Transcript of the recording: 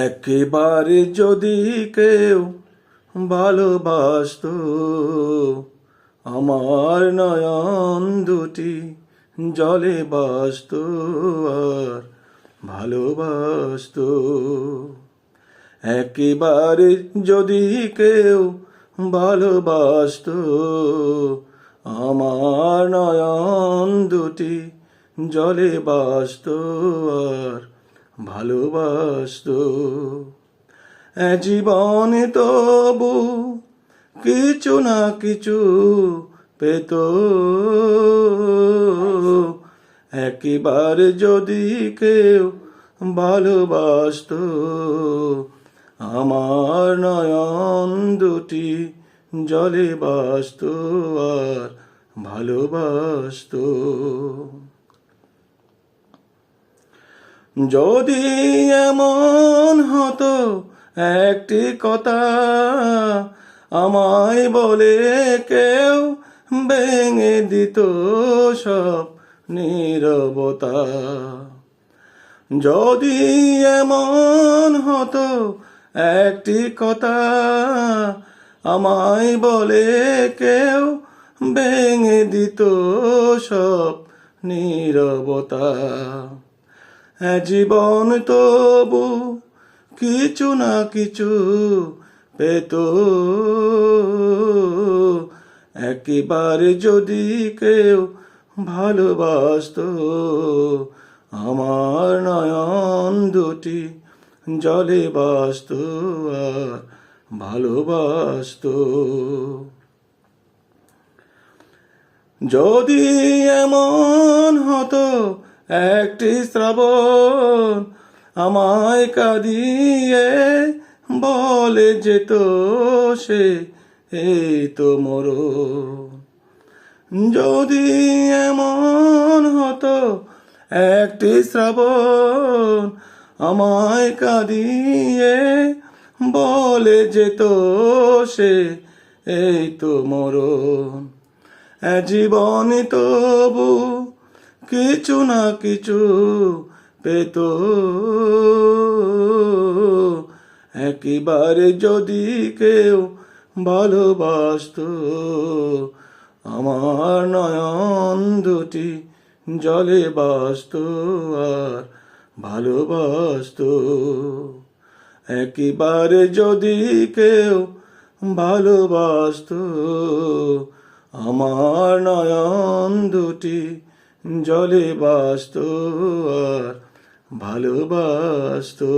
একেবারে যদি কেউ ভালোবাসতো, আমার নয়ন দুটি জলে ভাসতো আর ভালোবাসতো। একেবারে যদি কেউ ভালোবাসতো, আমার নয়ন দুটি জলে ভাসতো আর ভালোবাসতো। জীবনে তবু কিছু না কিছু পেত, একেবারে যদি কেউ ভালোবাসতো, আমার নয়ন দুটি জলে ভাসতো আর ভালোবাসতো। যদি এমন হতো একটি কথা আমায় বলে কেউ, ভেঙে দিত সব নীরবতা। যদি এমন হতো একটি কথা আমায় বলে কেউ, ভেঙে দিত সব নীরবতা। জীবন তবু কিছু না কিছু পেত, একেবারে যদি কেউ ভালোবাসতো, আমার নয়ন দুটি জলে ভাসতো আর ভালোবাসতো। যদি এমন হতো একটি শ্রাবণ আমায় কাঁদিয়ে বলে যেত সে এই তো মরণ। যদি এমন হতো একটি শ্রাবণ আমায় কাঁদিয়ে বলে যেত সে এই তো মরণ। জীবন তবু কিছু না কিছু পেত, একেবারে যদি কেউ ভালোবাসতো, আমার নয়ন দুটি জলে ভাসতো আর ভালোবাসতো। একেবারে যদি কেউ ভালোবাসতো, আমার নয়ন দুটি জলে ভাসতো আর ভালোবাসতো।